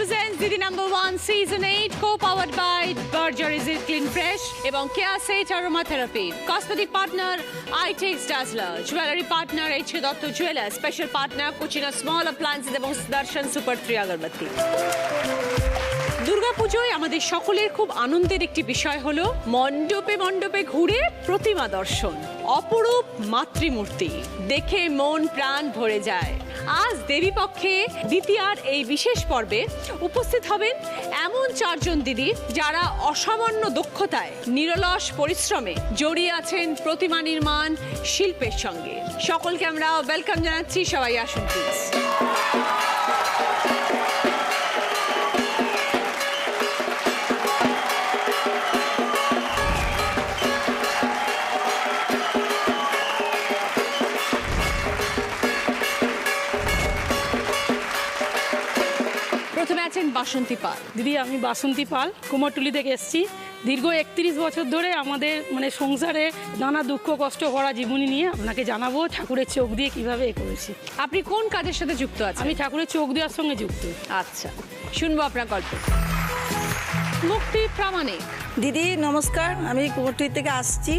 presents Didi #1 Season 8 co-powered by Berger Is It Clean Fresh এবং Care Sage Aromatherapy. Cosmetic partner iTex Dazzler, jewelry partner HK Dotto Jewelers, special partner Cucina Small Appliances এবং Sudarshan Super 3 আগরবাতি। দুর্গাপূজায় আমাদের সকলের খুব আনন্দের একটি বিষয় হলো মণ্ডপে মণ্ডপে ঘুরে প্রতিমা দর্শন। অপরূপ মাতৃমূর্তি দেখে মন প্রাণ ভরে যায়। আজ দেবীপক্ষে দ্বিতীয়ার এই বিশেষ পর্বে উপস্থিত হবেন এমন চারজন দিদি যারা অসামান্য দক্ষতায় নিরলস পরিশ্রমে জড়িয়ে আছেন প্রতিমা নির্মাণ শিল্পের সঙ্গে। সকলকে আমরা ওয়েলকাম জানাচ্ছি, সবাই আসুন প্লিজ। প্রথমে আছেন বাসন্তী পাল। দিদি, আমি বাসন্তী পাল, কুমারটুলি থেকে এসেছি। দীর্ঘ 31 বছর ধরে আমাদের সংসারে নানা দুঃখ কষ্ট ভরা জীবনী নিয়ে আপনাকে জানাবো ঠাকুরের চোখ দিয়ে কিভাবে করেছি। আপনি কোন কাজের সাথে যুক্ত আছেন? আমি ঠাকুরের চোখ দেওয়ার সঙ্গে যুক্ত। আচ্ছা, শুনবো আপনার গল্প। মুক্তি প্রামাণিক। দিদি নমস্কার, আমি কুমারটুলি থেকে আসছি।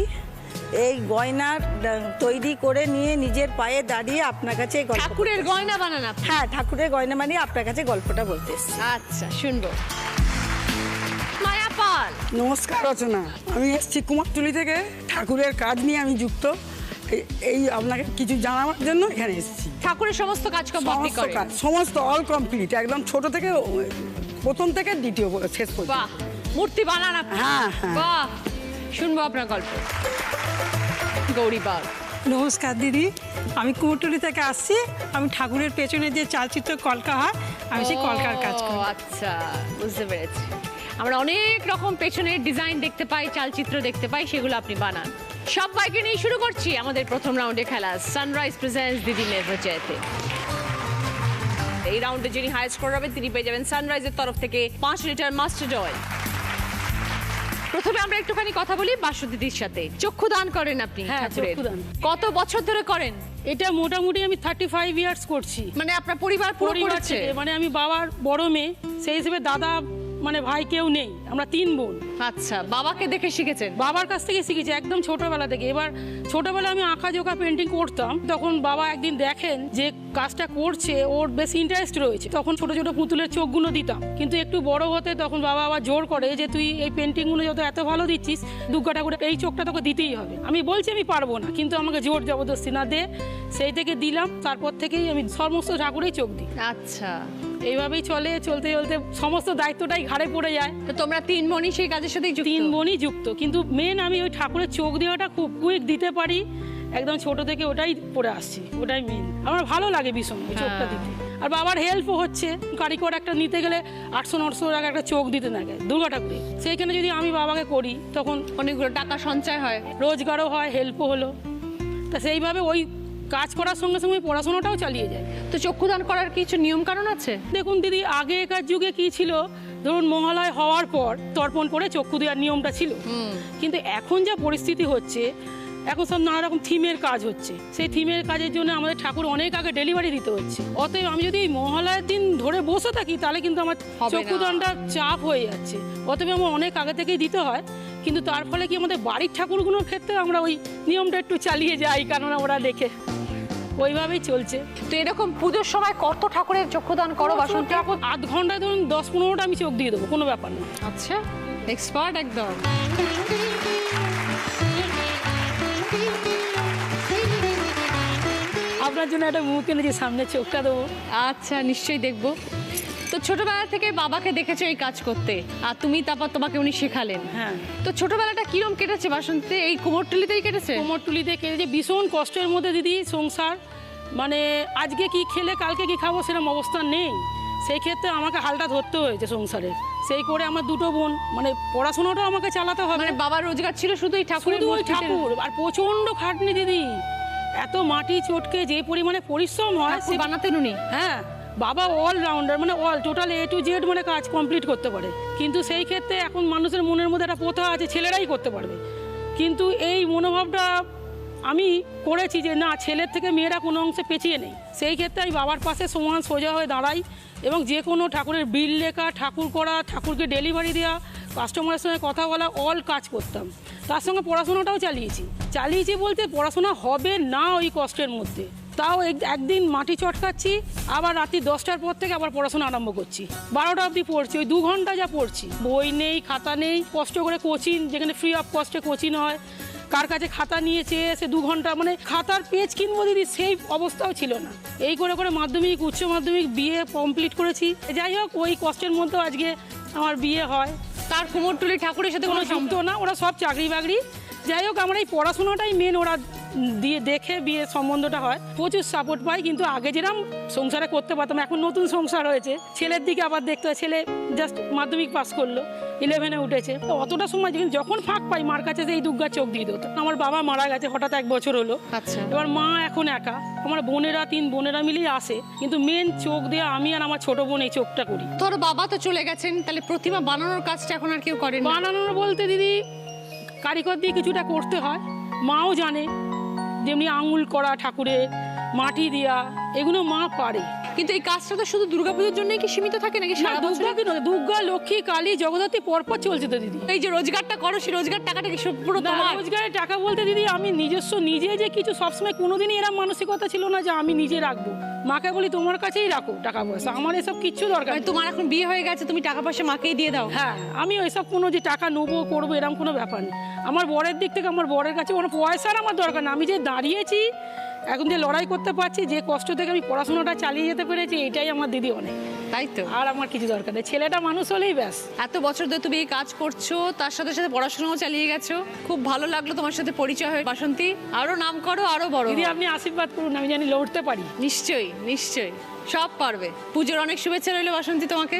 এই গয়নার তৈরি করে নিয়ে নিজের পায়ে দাঁড়িয়ে আপনার কাছে ঠাকুরের গয়না বানান আপনি? হ্যাঁ, ঠাকুরের গয়না বানিয়ে আপনার কাছে গল্পটা বলতে এসেছি। আচ্ছা, শুনবো। মায়া পাল। নমস্কার রচনা, আমি এসেছি কুমারটুলি থেকে। ঠাকুরের কাজ নিয়ে আমি যুক্ত। এই আপনাকে কিছু জানাবার জন্য এখানে এসেছি। ঠাকুরের সমস্ত কাজকর্ম আপনি করেন? সমস্ত অল কমপ্লিট, একদম ছোট থেকে প্রথম থেকে দ্বিতীয় শেষ পর্যন্ত। বাহ, মূর্তি বানান আপনি? হ্যাঁ হ্যাঁ। বাহ, শুনবো আপনার গল্প। গৌরী বাগ। নমস্কার দিদি, আমি কুমোরটুলি থেকে আসছি। আমি ঠাকুরের পেছনে যে চালচিত্র কলকা হয়, আমি সেই কলকার কাজ করি। আচ্ছা, বুঝতে পেরেছি। আমরা অনেক রকম পেছনের ডিজাইন দেখতে পাই, চালচিত্র দেখতে পাই, সেগুলো আপনি বানান। সবাইকে নিয়ে শুরু করছি আমাদের প্রথম রাউন্ডে খেলা সানরাইজ প্রেজেন্টস দিদি নেভার জয়তে। এই রাউন্ডে যিনি হাই স্কোর হবে তিনি পেয়ে যাবেন সানরাইজের তরফ থেকে 5 লিটার মাস্টার্ড অয়েল। প্রথমে আমরা একটুখানি কথা বলি বাসু দিদির সাথে। চক্ষু দান করেন আপনি? হ্যাঁ, ঠাকুরের। চক্ষুদান। কত বছর ধরে করেন? এটা মোটামুটি আমি 35 ইয়ার্স করছি। মানে আপনার পরিবার পুরো পরিবার করেছে? থেকে, আমি বাবার বড় মেয়ে, সেই হিসেবে দাদা ভাই কেউ নেই, আমরা 3 বোন। আচ্ছা, বাবাকে দেখে শিখেছেন? বাবার কাছ থেকে শিখেছি একদম ছোটবেলা থেকে। এবার ছোটবেলায় আমি আঁকা জোকা পেন্টিং করতাম, তখন বাবা একদিন দেখেন যে কাজটা করছে ওর বেশি ইন্টারেস্ট রয়েছে, তখন ছোট ছোট পুতুলের চোখগুলো দিতাম। কিন্তু একটু বড় হতে তখন বাবা আবার জোর করে যে তুই এই পেন্টিংগুলো যত এত ভালো দিচ্ছিস, দুর্গা ঠাকুরের এই চোখটা তোকে দিতেই হবে। আমি বলছি আমি পারবো না, কিন্তু আমাকে জোর জবরদস্তি না দে, সেই থেকে দিলাম। তারপর থেকেই আমি সমস্ত ঠাকুরেই চোখ দিই। আচ্ছা, এইভাবেই চলতে চলতে সমস্ত দায়িত্বটাই ঘাড়ে পড়ে যায়। তো তোমরা 3 বোনই সেই কাজের সাথে যুক্ত? 3 বোনই যুক্ত, কিন্তু মেন আমি ওই ঠাকুরের চোখ দেওয়াটা খুব কুইক দিতে পারি, একদম ছোট থেকে ওটাই পড়ে আসছি, ওটাই মেন। আমার ভালো লাগে ভীষণ ওই চোখটা দিতে। আর বাবার হেল্পও হচ্ছে, কারিগর একটা নিতে গেলে 800-900 টাকা একটা চোখ দিতে থাকে দুর্গা ঠাকুরে। সেইখানে যদি আমি বাবাকে করি তখন অনেকগুলো টাকা সঞ্চয় হয়, রোজগারও হয়, হেল্পও হলো। তা সেইভাবে ওই কাজ করার সঙ্গে সঙ্গে পড়াশোনাটাও চালিয়ে যায়। তো চক্ষুদান করার কিছু নিয়ম কারণ আছে? দেখুন দিদি, আগেকার যুগে কি ছিল, ধরুন মহালয় হওয়ার পর তর্পণ করে চক্ষু দেওয়ার নিয়মটা ছিল। কিন্তু এখন যা পরিস্থিতি হচ্ছে, এখন সব নানা রকম থিমের কাজ হচ্ছে। সেই থিমের কাজের জন্য আমাদের ঠাকুর অনেক আগে ডেলিভারি দিতে হচ্ছে। অতএব আমি যদি মহালয়ের দিন ধরে বসে থাকি তাহলে কিন্তু আমার চক্ষুদানটা চাপ হয়ে যাচ্ছে। অতএব আমার অনেক আগে থেকেই দিতে হয়। কিন্তু তার ফলে কি আমাদের বাড়ির ঠাকুরগুলোর ক্ষেত্রে আমরা ওই নিয়মটা একটু চালিয়ে যাই, কারণ আমরা দেখে ওইভাবেই চলছে। তো এরকম পুজোর সময় কত ঠাকুরের চক্ষুদান করো? বাসন্তী ঠাকুর 8 ঘন্টায় ধরুন 10-15টা আমি চোখ দিয়ে দেবো, কোনো ব্যাপার না। আচ্ছা, এক্সপার্ট একদম। আপনার জন্য একটা মুখ এনেছি, সামনে চোখটা দেবো। আচ্ছা, নিশ্চয়ই দেখবো। তো ছোটবেলা থেকে বাবাকে দেখেছো এই কাজ করতে, আর তুমি তারপর তোমাকে উনি শেখালেন। হ্যাঁ। তো ছোটবেলাটা কিরম কেটেছে বাসন্তী? এই কুমোরটুলিতেই কেটেছে? কুমোরটুলিতে কেটেছে ভীষণ কষ্টের মধ্যে দিদি। সংসার আজকে কি খেলে কালকে কি খাবো সেরকম অবস্থা নেই। সেই ক্ষেত্রে আমাকে হালটা ধরতে হয়েছে সংসারে। সেই করে আমার 2টো বোন, পড়াশোনাটাও আমাকে চালাতে হবে। বাবার রোজগার ছিল শুধু এই ঠাকুর? শুধু ওই ঠাকুর। আর প্রচন্ড খাটনি দিদি, এত মাটি চটকে যে পরিমাণে পরিশ্রম হয় সে বানাতেন উনি? হ্যাঁ, বাবা allrounder, all total A to Z কাজ কমপ্লিট করতে পারে। কিন্তু সেই ক্ষেত্রে এখন মানুষের মনের মধ্যে একটা প্রথা আছে ছেলেরাই করতে পারবে, কিন্তু এই মনোভাবটা আমি করেছি যে না, ছেলের থেকে মেয়েরা কোনো অংশে পেছিয়ে নেই। সেই ক্ষেত্রে আমি বাবার পাশে সমান সোজা হয়ে দাঁড়াই এবং যে কোনো ঠাকুরের বিল লেখা, ঠাকুর করা, ঠাকুরকে ডেলিভারি দেওয়া, কাস্টমারের সঙ্গে কথা বলা, অল কাজ করতাম। তার সঙ্গে পড়াশোনাটাও চালিয়েছি বলতে পড়াশোনা হবে না ওই কষ্টের মধ্যে। তাও একদিন মাটি চটকাচ্ছি, আবার রাত্রি 10টার পর থেকে আবার পড়াশোনা আরম্ভ করছি, 12টা অবধি পড়ছি। ওই 2 ঘন্টা যা পড়ছি, বই নেই, খাতা নেই, কষ্ট করে কোচিং, যেখানে ফ্রি অফ কস্টে কোচিং হয়, কার কাছে খাতা নিয়েছে সে 2 ঘন্টা, মানে খাতার পেজ কিনবো দিদি সেই অবস্থাও ছিল না। এই করে করে মাধ্যমিক, উচ্চ মাধ্যমিক, বিএ কমপ্লিট করেছি। যাই হোক, ওই কষ্টের মধ্যেও আজকে আমার বিয়ে হয়। তার কুমোরটুলি ঠাকুরের সাথে কোনো সম্পর্ক না, ওরা সব চাকরি বাকরি। যাই হোক, আমার এই পড়াশোনাটাই মেন, ওরা দিয়ে দেখে বিয়ে সম্বন্ধটা হয়। প্রচুর সাপোর্ট পাই, কিন্তু আগে যেরকম সংসারে করতে পারতাম, এখন নতুন সংসার হয়েছে, ছেলের দিকে আবার দেখতে হয়। ছেলে জাস্ট মাধ্যমিক পাস করলো, 11-এ উঠেছে, তো অতটা সময় যখন ফাঁক পাই মার কাছে এই দুর্গা চোখ দিয়ে দিত। আমার বাবা মারা গেছে হঠাৎ 1 বছর হলো। আচ্ছা। এবার মা এখন একা, আমার বোনেরা 3 বোনেরা মিলেই আসে, কিন্তু মেন চোখ দেওয়া আমি আর আমার ছোট বোন এই চোখটা করি। তোর বাবা তো চলে গেছেন, তাহলে প্রতিমা বানানোর কাজটা এখন আর কেউ করেন না? বানানোর বলতে দিদি কারিগর দিয়ে কিছুটা করতে হয়, মাও জানে, যেমনি আঙুল করা ঠাকুরের, মাটি দেওয়া, এগুলো মা পারে। কিন্তু এই কাজটা তো শুধু দুর্গাপুজোর জন্যই কি সীমিত থাকে নাকি সারা বছর? দুর্গা, লক্ষ্মী, কালী, জগদ্ধাত্রী পরপর চলছে তো দিদি। এই যে রোজগারটা করো, সেই রোজগার টাকাটা কি সব পুরো না, তোমার? রোজগারের টাকা বলতে দিদি আমি নিজে যে কিছু, সবসময় কোনোদিনই এরকম মানসিকতা ছিল না যে আমি নিজে রাখবো। মাকে বলি তোমার কাছেই রাখো টাকা পয়সা, আমার এসব কিচ্ছু দরকার মানে নেই। তোমার এখন বিয়ে হয়ে গেছে, তুমি টাকা পয়সা মাকেই দিয়ে দাও? হ্যাঁ, আমি ওইসব কোনো যে টাকা নেবো করবো এরকম কোনো ব্যাপার নেই। আমার বরের দিক থেকে আমার বরের কাছে কোনো পয়সার আমার দরকার না। আমি যে দাঁড়িয়েছি, এখন যে লড়াই করতে পারছি, যে কষ্ট থেকে আমি পড়াশোনাটা চালিয়ে যেতে পেরেছি, এটাই আমার দিদি অনেক। তাই তো। আর আমার কিছু দরকার নেই, ছেলেটা মানুষ হলেই ব্যাস। এত বছর ধরে তুমি এই কাজ করছো, তার সাথে সাথে পড়াশোনাও চালিয়ে গেছো। খুব ভালো লাগলো তোমার সাথে পরিচয় হয়ে বাসন্তী। আরো নাম করো, আরো বড় দিদি হও। আপনি আশীর্বাদ করুন, আমি জানি লড়তে পারি। নিশ্চয়ই নিশ্চয়ই, সব পারবে। পুজোর অনেক শুভেচ্ছা রইলো বাসন্তী তোমাকে।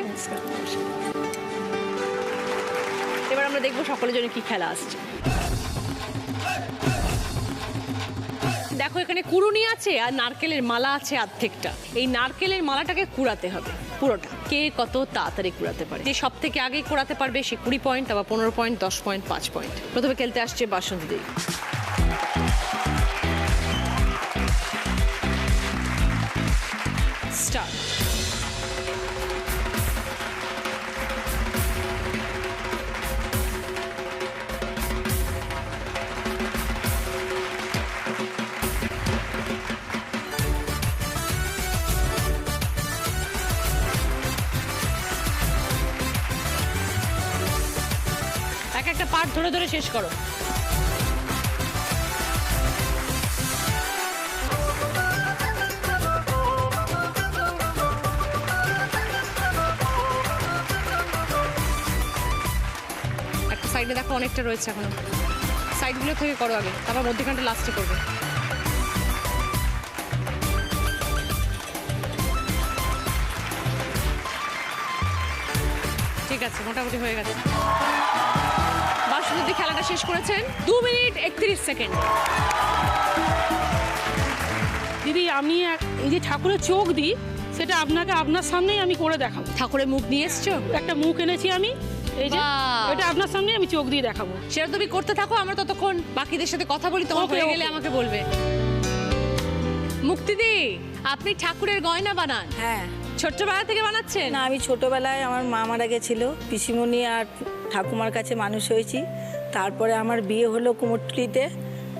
এবার আমরা দেখবো সকলের জন্য কি খেলা আসছে। দেখো, এখানে কুড়ুনি আছে আর নারকেলের মালা আছে অর্ধেকটা। এই নারকেলের মালাটাকে কুড়াতে হবে পুরোটা। কে কত তাড়াতাড়ি কুড়াতে পারে, যে সব থেকে আগে কুড়াতে পারবে সে 20 পয়েন্ট, আবার 15 পয়েন্ট, 10 পয়েন্ট, 5 পয়েন্ট। প্রথমে খেলতে আসছে বাসন্তী দেবী। স্টার্ট। এক একটা পার্ট ধরে ধরে শেষ করো। একটা সাইডে দেখো অনেকটা রয়েছে এখনো, সাইডগুলো থেকে করো আগে, তারপর মধ্যখানটা লাস্টে করবে। ঠিক আছে, মোটামুটি হয়ে গেছে। বাসন্তী খেলাটা শেষ করেছেন 2 মিনিট 31 সেকেন্ড। দিদি আমি এই যে ঠাকুরের চোখ দিই, সেটা আপনাকে আপনার সামনেই আমি করে দেখাবো। ঠাকুরের মুখ নিয়ে এসছো? একটা মুখ এনেছি আমি, এই যে বাহ! এটা আপনার সামনেই আমি চোখ দিয়ে দেখাবো। সেটা তুমি করতে থাকো, আমরা ততক্ষণ বাকিদের সাথে কথা বলি। তোমার Okay, হয়ে okay. গেলে আমাকে বলবে। মুক্তিদি, আপনি ঠাকুরের গয়না বানান? হ্যাঁ। ছোট্টবেলা থেকে বানাচ্ছেন? না, আমি ছোটবেলায় আমার মা মারা গেছিল, পিসিমণি আর ঠাকুমার কাছে মানুষ হয়েছি। তারপরে আমার বিয়ে হলো কুমোরটুলিতে,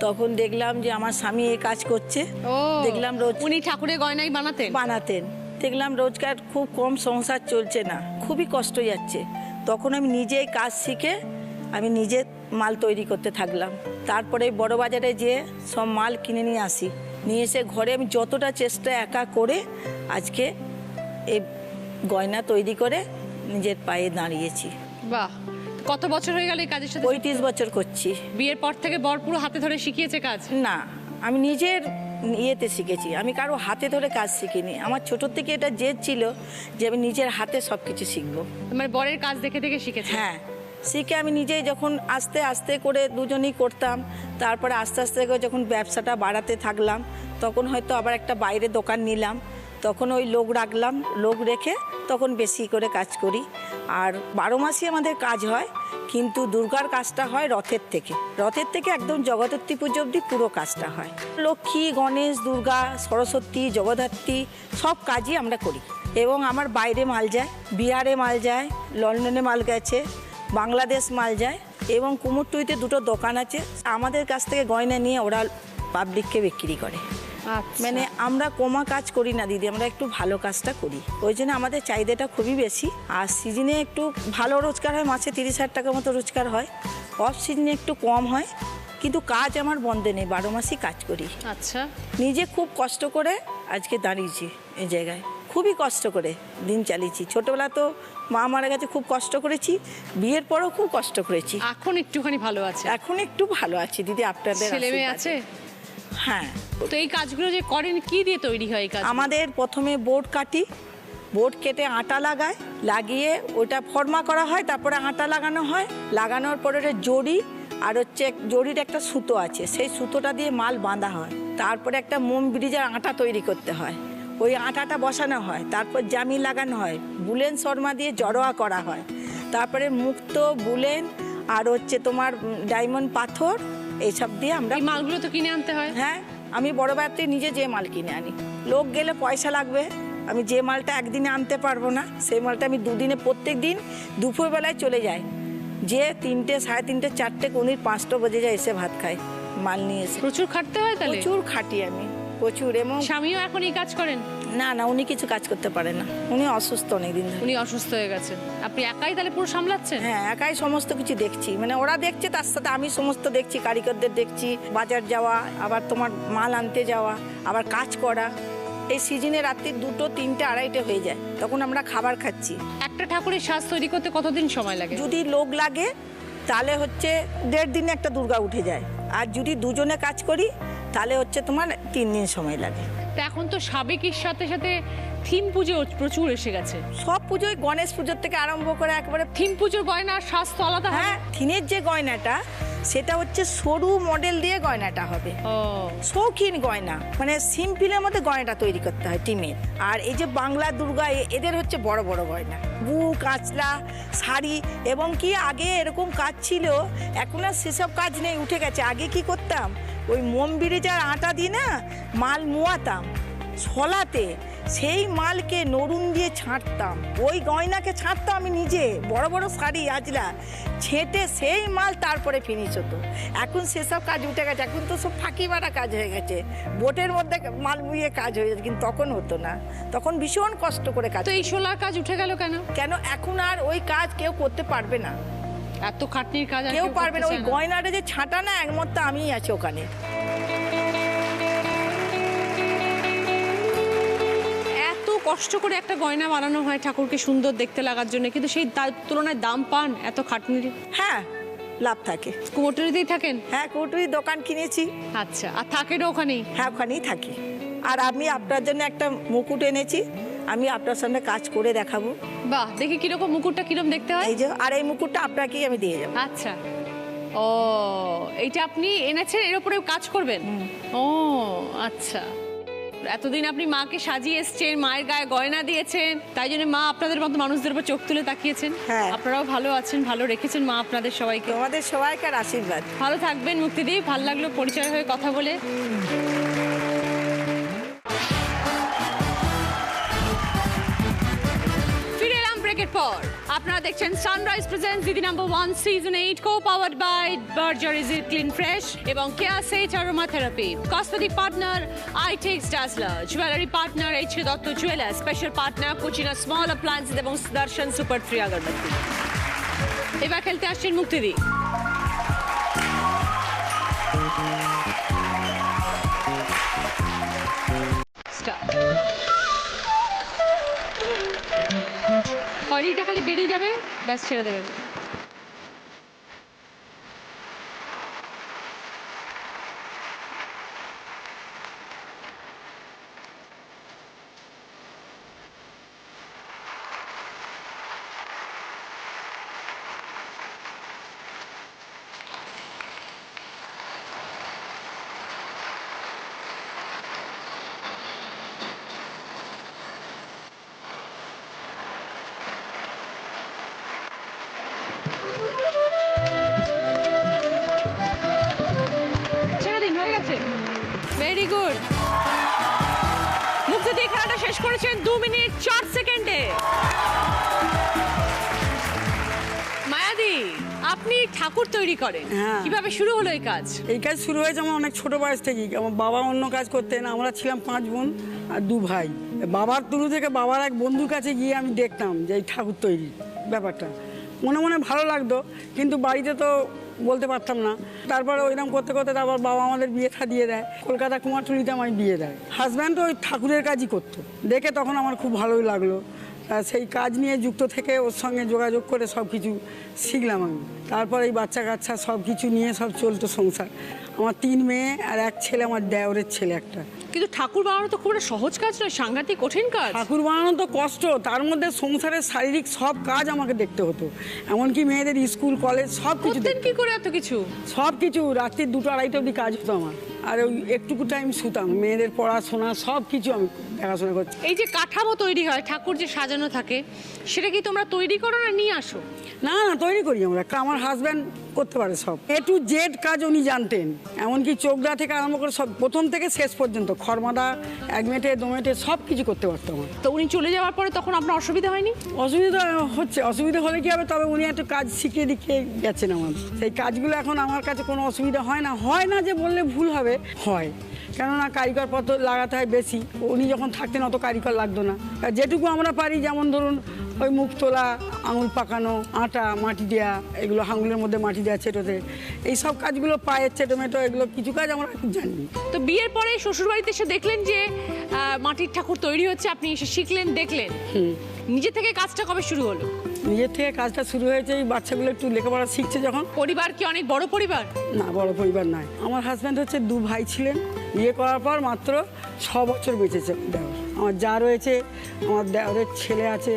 তখন দেখলাম যে আমার স্বামী এই কাজ করছে। ও, দেখলাম রোজ উনি ঠাকুরের গয়নাই বানাতেন? বানাতেন। দেখলাম রোজগার খুব কম, সংসার চলছে না, খুবই কষ্ট যাচ্ছে। তখন আমি নিজেই কাজ শিখে আমি নিজে মাল তৈরি করতে থাকলাম। তারপরে বড় বাজারে যেয়ে সব মাল কিনে নিয়ে আসি, নিয়ে এসে ঘরে আমি যতটা চেষ্টা একা করে আজকে এই গয়না তৈরি করে নিজের পায়ে দাঁড়িয়েছি। বাহ, কত বছর হয়ে গেল এই কাজের সাথে? 35 বছর করছি। বিয়ের পর থেকে বর পুরো হাতে ধরে শিখিয়েছে কাজ? না, আমি নিজের ইয়েতে শিখেছি, আমি কারো হাতে ধরে কাজ শিখিনি। আমার ছোটোর থেকে এটা জেদ ছিল যে আমি নিজের হাতে সব কিছু শিখবো। মানে বরের কাজ দেখে দেখে শিখেছে? হ্যাঁ, শিখে আমি নিজেই যখন আস্তে আস্তে করে দুজনেই করতাম, তারপরে আস্তে আস্তে করে যখন ব্যবসাটা বাড়াতে থাকলাম, তখন হয়তো আবার একটা বাইরে দোকান নিলাম, তখন ওই লোক রাখলাম, লোক রেখে তখন বেশি করে কাজ করি। আর 12 মাসই আমাদের কাজ হয়, কিন্তু দুর্গার কাজটা হয় রথের থেকে একদম জগদ্ধাত্রী পুজো অবধি পুরো কাজটা হয়। লক্ষ্মী, গণেশ, দুর্গা, সরস্বতী, জগদ্ধাত্রী সব কাজই আমরা করি। এবং আমার বাইরে মাল যায়, বিহারে মাল যায়, লন্ডনে মাল গেছে, বাংলাদেশ মাল যায়। এবং কুমোরটুলিতে 2টো দোকান আছে, আমাদের কাছ থেকে গয়না নিয়ে ওরা পাবলিককে বিক্রি করে। মানে আমরা কমা কাজ করি না দিদি, আমরা একটু ভালো কাজটা করি, ওই জন্য আমাদের চাহিদাটা খুবই বেশি। আর সিজনে একটু ভালো রোজগার হয়, মাসে 30,000 টাকা মতো রোজগার হয়। অফ সিজনে একটু কম হয়, কিন্তু কাজ আমার বন্ধ নেই, 12 মাসই কাজ করি। আচ্ছা, নিজে খুব কষ্ট করে আজকে দাঁড়িয়েছি এই জায়গায়, খুবই কষ্ট করে দিন চালিয়েছি। ছোটবেলা তো মা মারা গেছে, খুব কষ্ট করেছি, বিয়ের পরেও খুব কষ্ট করেছি। এখন একটুখানি ভালো আছে, এখন একটু ভালো আছি দিদি, আপনাদের ছেলে মেয়ে আশীর্বাদে। আছে? হ্যাঁ। তো এই কাজগুলো যে করেন কি দিয়ে তৈরি হয় এই কাজ? আমাদের প্রথমে বোর্ড কাটি, বোর্ড কেটে আটা লাগায়, লাগিয়ে ওটা ফর্মা করা হয়, তারপরে আটা লাগানো হয়, লাগানোর পরে জড়ি আর হচ্ছে জড়ির একটা সুতো আছে, সেই সুতোটা দিয়ে মাল বাঁধা হয়। তারপরে একটা মোম ব্রিজের আটা তৈরি করতে হয়, ওই আটাটা বসানো হয়, তারপর জামি লাগানো হয়, বুলেন শর্মা দিয়ে জড়োয়া করা হয়, তারপরে মুক্তো, বুলেন আর হচ্ছে তোমার ডায়মন্ড পাথর, এইসব দিয়ে আমরা। এই মালগুলো তো কিনে আনতে হয়? হ্যাঁ, আমি বড় বাজার থেকে নিজে যে মাল কিনে আনি। লোক গেলে পয়সা লাগবে, আমি যে মালটা একদিনে আনতে পারবো না, সেই মালটা আমি দুদিনে, প্রত্যেক দিন দুপুরবেলায় চলে যাই, যে 3টে, 3:30, 4টে, কোনদিন 5টা বেজে যায় এসে ভাত খাই মাল নিয়ে এসে। প্রচুর খাটতে হয় তাহলে? প্রচুর খাটি আমি, প্রচুর। এবং স্বামীও এখন এই কাজ করেন? না না, উনি কিছু কাজ করতে পারেন না, উনি অসুস্থ অনেকদিন ধরে। উনি অসুস্থ হয়ে গেছেন, আপনি একাই তাহলে পুরো সামলাচ্ছেন? হ্যাঁ, একাই সমস্ত কিছু দেখছি, মানে ওরা দেখছে, তার সাথে আমি সমস্ত দেখছি, কারিগরদের দেখছি, বাজার যাওয়া, আবার তোমার মাল আনতে যাওয়া, আবার কাজ করা। এই সিজনে রাত্রি 2টো, 3টে, 2:30 হয়ে যায়, তখন আমরা খাবার খাচ্ছি। একটা ঠাকুরের সাজ তৈরি করতে কতদিন সময় লাগে? যদি লোক লাগে তাহলে হচ্ছে 1.5 দিনে একটা দুর্গা উঠে যায়, আর যদি দুজনে কাজ করি তাহলে হচ্ছে তোমার 3 দিন সময় লাগে। তা এখন তো সাবেকির সাথে সাথে থিম পুজো প্রচুর এসে গেছে। সব পুজোয়, গণেশ পুজোর থেকে আরম্ভ করে একবারে। থিম পুজোর গয়না আর সাজ তো আলাদা হয়? হ্যাঁ, থিমের যে গয়নাটা সেটা হচ্ছে সরু মডেল দিয়ে গয়নাটা হবে, ও শৌখিন গয়না, মানে সিম্পলের মধ্যে গয়নাটা তৈরি করতে হয় টিমের। আর এই যে বাংলা দুর্গা, এদের হচ্ছে বড় বড় গয়না, বুক, কাঁচলা, শাড়ি। এবং কি আগে এরকম কাজ ছিল, এখন আর সেসব কাজ নেই, উঠে গেছে। আগে কি করতাম, ওই মোম বিরিজার আটা দিয়ে না মাল মোয়াতাম ছলাতে, সেই মালকে নরুন দিয়ে ছাঁটতাম, ওই গয়নাকে ছাঁটতাম আমি নিজে, বড় বড় শাড়ি, আজলা ছেঁটে সেই মাল তারপরে ফিনিশ হতো। এখন সেসব কাজ উঠে গেছে, এখন তো সব ফাঁকি মারা কাজ হয়ে গেছে, বোটের মধ্যে মাল মুইয়ে কাজ হয়ে যাচ্ছে, কিন্তু তখন হতো না, তখন ভীষণ কষ্ট করে কাজ। তো এই শোলার কাজ উঠে গেল কেন? কেন এখন আর ওই কাজ কেউ করতে পারবে না, এত খাটনির কাজ আর কেউ পারবে না। করতে ওই চায় না। গয়নাটা যে ছাঁটা না, একমাত্র আমিই আছি ওখানে। এত কষ্ট করে একটা গয়না বানানো হয় ঠাকুরকে সুন্দর দেখতে লাগার জন্য, কিন্তু সেই তুলনায় দাম পান এত খাটনির? হ্যাঁ, লাভ থাকে। কুমোরটুলিতেই থাকেন? হ্যাঁ, কৌটুরি দোকান কিনেছি। আচ্ছা, আর থাকেনও ওখানেই? হ্যাঁ, ওখানেই থাকি। আর আমি আপনার জন্য একটা মুকুট এনেছি, আমি আপনার সামনে কাজ করে দেখাবো। বাহ, দেখি কিরকম মুকুটটা, কিরকম দেখতে হয়। এই যে, আর এই মুকুটটা আপনাকেই আমি দিয়ে যাবো। আচ্ছা, ও এইটা আপনি এনেছেন, এর উপরে কাজ করবেন? ও আচ্ছা, এতদিন আপনি মাকে সাজিয়ে এসছেন, মায়ের গায়ে গয়না দিয়েছেন, তাই জন্য মা আপনাদের মতো মানুষদের উপর চোখ তুলে তাকিয়েছেন। হ্যাঁ। আপনারাও ভালো আছেন, ভালো রেখেছেন মা আপনাদের সবাইকে। তোমাদের সবাইকার আশীর্বাদ। ভালো থাকবেন মুক্তিদি, ভালো লাগলো পরিচয় হয়ে কথা বলে। ফিরে এলাম ব্রেকের পর। আপনারা দেখছেন সানরাইজ প্রেজেন্টস দিদি number 1 season 8, co-powered by Berger Easy Clean Fresh এবং Care Sage Aroma Therapy, cosmetic partner iTex Dazzler, jewelry partner H.K. Dotto Jewelers, special partner Cucina Small Appliances এবং Sudarshan Super 3 আগরবাতি। এবার খেলতে আসছেন মুক্তিদি। অয়েলটা খালি বেরিয়ে যাবে, ব্যাস ছেড়ে দেবে। ছেড়ে দিন, হয়ে গেছে। Very good. মুক্তি দিয়ে খেলাটা শেষ করেছেন 2 মিনিট 4 সেকেন্ডে। মায়াদি, আপনি ঠাকুর তৈরি করেন, হ্যাঁ। কিভাবে শুরু হলো এই কাজ? এই কাজ শুরু হয়েছে আমার অনেক ছোট বয়স থেকেই। আমার বাবা অন্য কাজ করতেন, আমরা ছিলাম 5 বোন আর 2 ভাই। বাবার তুলু থেকে বাবার এক বন্ধুর কাছে গিয়ে আমি দেখতাম যে এই ঠাকুর তৈরি ব্যাপারটা মনে মনে ভালো লাগতো, কিন্তু বাড়িতে তো বলতে পারতাম না। তারপরে ওইরকম করতে করতে তারপর বাবা আমাদের বিয়ে থা দিয়ে দেয়, কলকাতা কুমারটুলিতে আমায় বিয়ে দেয়। হাজব্যান্ড ওই ঠাকুরের কাজই করতো, দেখে তখন আমার খুব ভালোই লাগলো। সেই কাজ নিয়ে যুক্ত থেকে ওর সঙ্গে যোগাযোগ করে সব কিছু শিখলাম আমি। তারপর এই বাচ্চা কাচ্চা সব কিছু নিয়ে সব চলতো সংসার। আমার 3 মেয়ে আর 1 ছেলে, আমার দেওরের ছেলে একটা। কিন্তু ঠাকুর বানানো তো খুব একটা সহজ কাজ নয়, সাংঘাতিক কঠিন কাজ। ঠাকুর বানানো তো কষ্ট, তার মধ্যে সংসারের শারীরিক সব কাজ আমাকে দেখতে হতো। এমনকি মেয়েদের স্কুল কলেজ সব কিছু করতেন কি করে এত কিছু? সব কিছু রাত্রি 2টা 2:30 অবধি কাজ হতো আমার। আর ওই একটুকু টাইম শুতাম, মেয়েদের পড়াশোনা সব কিছু আমি দেখাশোনা করছি। এই যে কাঠামো তৈরি হয়, ঠাকুর যে সাজানো থাকে, সেটা কি তোমরা তৈরি করো না নিয়ে আসো? না না, তৈরি করি আমরা। আমার হাজব্যান্ড করতে পারে সব, A to Z কাজ উনি জানতেন। এমনকি চোখদা থেকে আরম্ভ করে সব প্রথম থেকে শেষ পর্যন্ত, খড়মাদা, 1 মেটে 2 মেটে সব কিছু করতে পারতো আমার। তো উনি চলে যাওয়ার পরে তখন আপনার অসুবিধা হয়নি? অসুবিধা হচ্ছে, অসুবিধা হলে কি হবে, তবে উনি একটু কাজ শিখিয়ে দিকে গেছেন আমার। সেই কাজগুলো এখন আমার কাছে কোনো অসুবিধা হয় না। হয় না যে বললে ভুল হবে, হয়। কেননা কারিগর পত্র লাগাতে হয় বেশি, উনি যখন থাকতেন অত কারিগর লাগতো না। আর যেটুকু আমরা পারি, যেমন ধরুন ওই মুখ তোলা, আঙুল পাকানো, আটা, মাটি দেওয়া, এগুলো আঙুলের মধ্যে মাটি দেওয়া চেটোতে, এই সব কাজগুলো, পায়ের চেটো মেটো, এগুলো কিছু কাজ আমরা জানি। তো বিয়ের পরে শ্বশুরবাড়িতে এসে দেখলেন যে মাটির ঠাকুর তৈরি হচ্ছে, আপনি এসে শিখলেন, দেখলেন। নিজে থেকে কাজটা কবে শুরু হলো? নিজের থেকে কাজটা শুরু হয়েছে এই বাচ্চাগুলো একটু লেখাপড়া শিখছে যখন। পরিবার কি অনেক বড় পরিবার? না, বড় পরিবার নয়। আমার হাজব্যান্ড হচ্ছে 2 ভাই ছিলেন, বিয়ে করার পর মাত্র 6 বছর বেঁচেছে দেওর। আমার যা রয়েছে, আমার দেওরের ছেলে আছে,